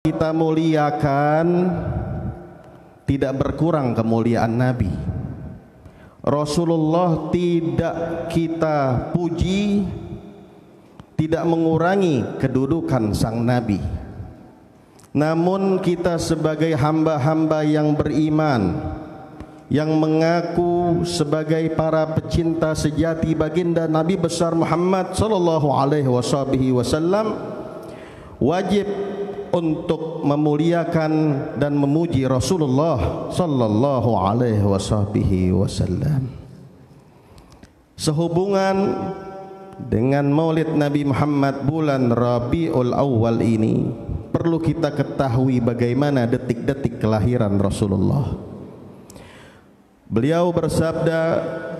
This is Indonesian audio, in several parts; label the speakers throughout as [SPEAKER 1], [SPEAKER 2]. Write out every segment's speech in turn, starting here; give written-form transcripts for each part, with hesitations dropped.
[SPEAKER 1] kita muliakan tidak berkurang kemuliaan Nabi. Rasulullah tidak kita puji tidak mengurangi kedudukan sang Nabi. Namun kita sebagai hamba-hamba yang beriman, yang mengaku sebagai para pecinta sejati baginda Nabi besar Muhammad sallallahu alaihi wasallam, wajib untuk memuliakan dan memuji Rasulullah sallallahu alaihi wasallam. Sehubungan dengan Maulid Nabi Muhammad bulan Rabiul Awal ini, perlu kita ketahui bagaimana detik-detik kelahiran Rasulullah. Beliau bersabda,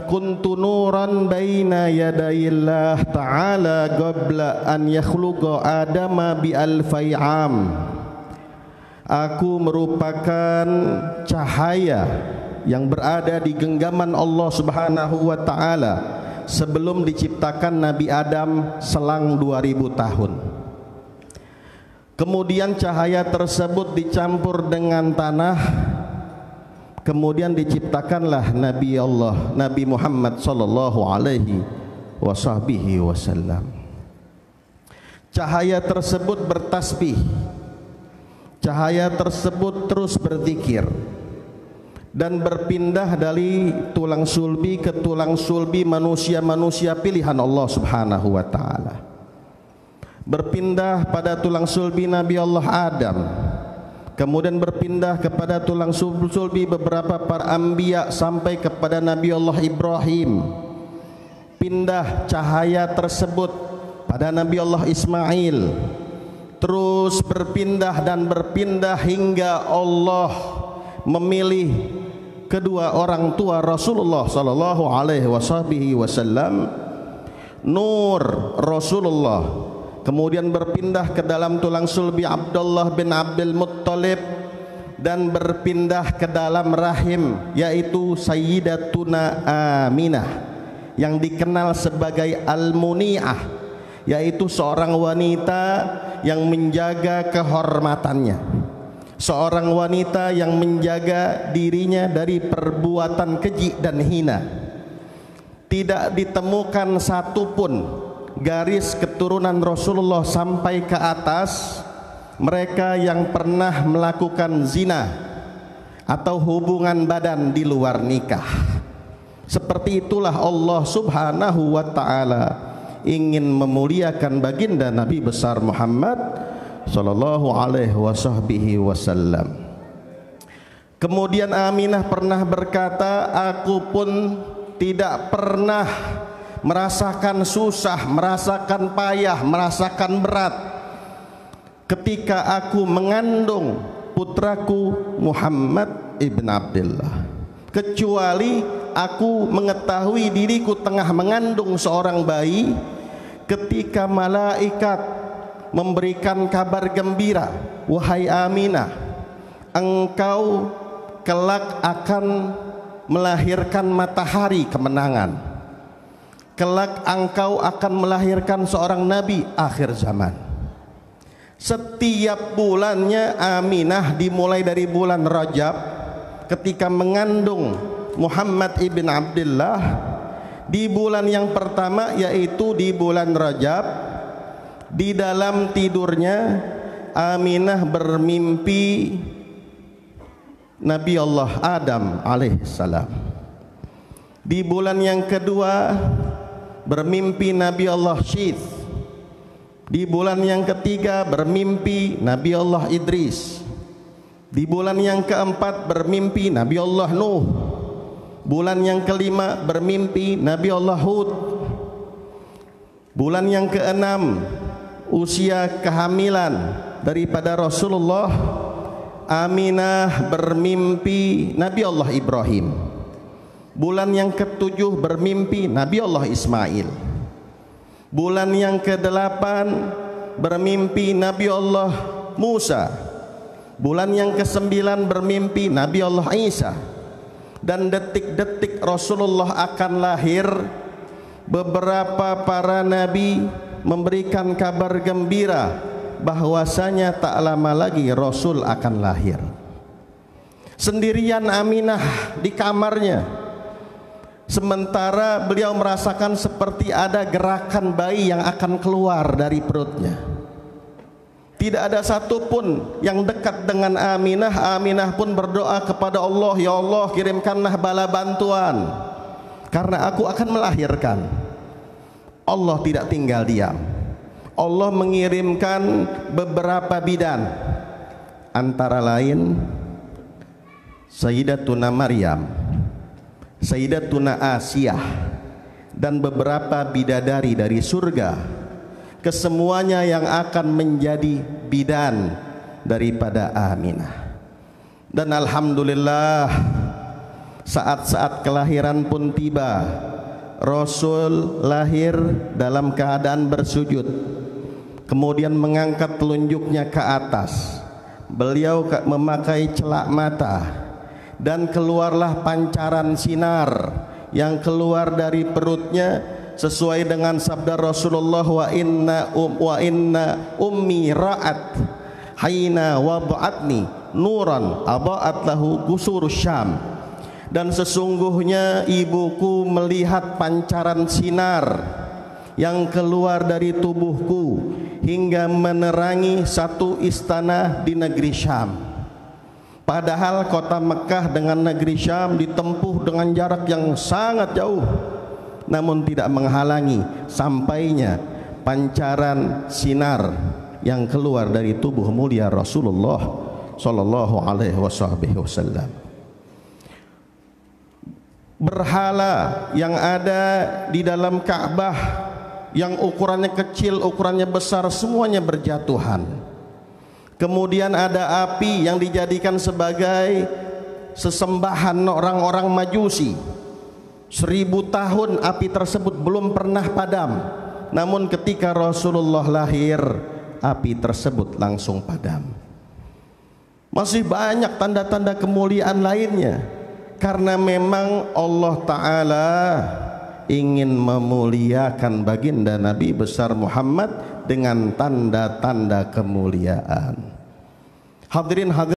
[SPEAKER 1] kuntu nuran baina yadayillah ta'ala qabla an yakhluqa adama bi alfai am. Aku merupakan cahaya yang berada di genggaman Allah Subhanahu wa taala sebelum diciptakan Nabi Adam selang 2000 tahun. Kemudian cahaya tersebut dicampur dengan tanah, kemudian diciptakanlah Nabi Allah, Nabi Muhammad sallallahu alaihi wasallam. Cahaya tersebut bertasbih, cahaya tersebut terus berzikir dan berpindah dari tulang sulbi ke tulang sulbi manusia-manusia pilihan Allah Subhanahu wa taala. Berpindah pada tulang sulbi Nabi Allah Adam, kemudian berpindah kepada tulang sulbi beberapa para anbiya sampai kepada Nabi Allah Ibrahim. Pindah cahaya tersebut pada Nabi Allah Ismail, terus berpindah dan berpindah hingga Allah memilih kedua orang tua Rasulullah sallallahu alaihi wasallam, nur Rasulullah. Kemudian berpindah ke dalam tulang sulbi Abdullah bin Abdul Muttalib dan berpindah ke dalam rahim yaitu Sayyidatuna Aminah yang dikenal sebagai Al-Muni'ah, yaitu seorang wanita yang menjaga kehormatannya, seorang wanita yang menjaga dirinya dari perbuatan keji dan hina. Tidak ditemukan satupun garis keturunan Rasulullah sampai ke atas mereka yang pernah melakukan zina atau hubungan badan di luar nikah. Seperti itulah Allah Subhanahu wa taala ingin memuliakan baginda Nabi besar Muhammad sallallahu alaihi wasallam. Kemudian Aminah pernah berkata, aku pun tidak pernah merasakan susah, merasakan payah, merasakan berat ketika aku mengandung putraku Muhammad ibn Abdullah, kecuali aku mengetahui diriku tengah mengandung seorang bayi ketika malaikat memberikan kabar gembira, wahai Aminah, engkau kelak akan melahirkan matahari kemenangan, kelak engkau akan melahirkan seorang nabi akhir zaman. Setiap bulannya Aminah dimulai dari bulan Rajab ketika mengandung Muhammad ibn Abdullah, di bulan yang pertama yaitu di bulan Rajab, di dalam tidurnya Aminah bermimpi Nabi Allah Adam alaihissalam. Di bulan yang kedua bermimpi Nabi Allah Syith. Di bulan yang ketiga bermimpi Nabi Allah Idris. Di bulan yang keempat bermimpi Nabi Allah Nuh. Bulan yang kelima bermimpi Nabi Allah Hud. Bulan yang keenam usia kehamilan daripada Rasulullah, Aminah bermimpi Nabi Allah Ibrahim. Bulan yang ketujuh bermimpi Nabi Allah Ismail. Bulan yang kedelapan bermimpi Nabi Allah Musa. Bulan yang kesembilan bermimpi Nabi Allah Isa. Dan detik-detik Rasulullah akan lahir, beberapa para nabi memberikan kabar gembira bahwasanya tak lama lagi Rasul akan lahir. Sendirian Aminah di kamarnya, sementara beliau merasakan seperti ada gerakan bayi yang akan keluar dari perutnya. Tidak ada satupun yang dekat dengan Aminah. Aminah pun berdoa kepada Allah, ya Allah, kirimkanlah bala bantuan karena aku akan melahirkan. Allah tidak tinggal diam. Allah mengirimkan beberapa bidan, antara lain Sayyidatuna Maryam, Sayyidatuna Asiyah, dan beberapa bidadari dari surga, kesemuanya yang akan menjadi bidan daripada Aminah. Dan alhamdulillah, saat-saat kelahiran pun tiba. Rasul lahir dalam keadaan bersujud, kemudian mengangkat telunjuknya ke atas. Beliau memakai celak mata, dan keluarlah pancaran sinar yang keluar dari perutnya sesuai dengan sabda Rasulullah, wa inna ummi ra'at haina wada'atni nuran aba'at lahu gusurus syam. Dan sesungguhnya ibuku melihat pancaran sinar yang keluar dari tubuhku hingga menerangi satu istana di negeri Syam. Padahal kota Mekah dengan negeri Syam ditempuh dengan jarak yang sangat jauh, namun tidak menghalangi sampainya pancaran sinar yang keluar dari tubuh mulia Rasulullah sallallahu alaihi wasallam. Berhala yang ada di dalam Ka'bah, yang ukurannya kecil, ukurannya besar, semuanya berjatuhan. Kemudian ada api yang dijadikan sebagai sesembahan orang-orang Majusi. 1000 tahun api tersebut belum pernah padam. Namun ketika Rasulullah lahir, api tersebut langsung padam. Masih banyak tanda-tanda kemuliaan lainnya, karena memang Allah Ta'ala ingin memuliakan baginda Nabi besar Muhammad dengan tanda-tanda kemuliaan. Hadirin hadirin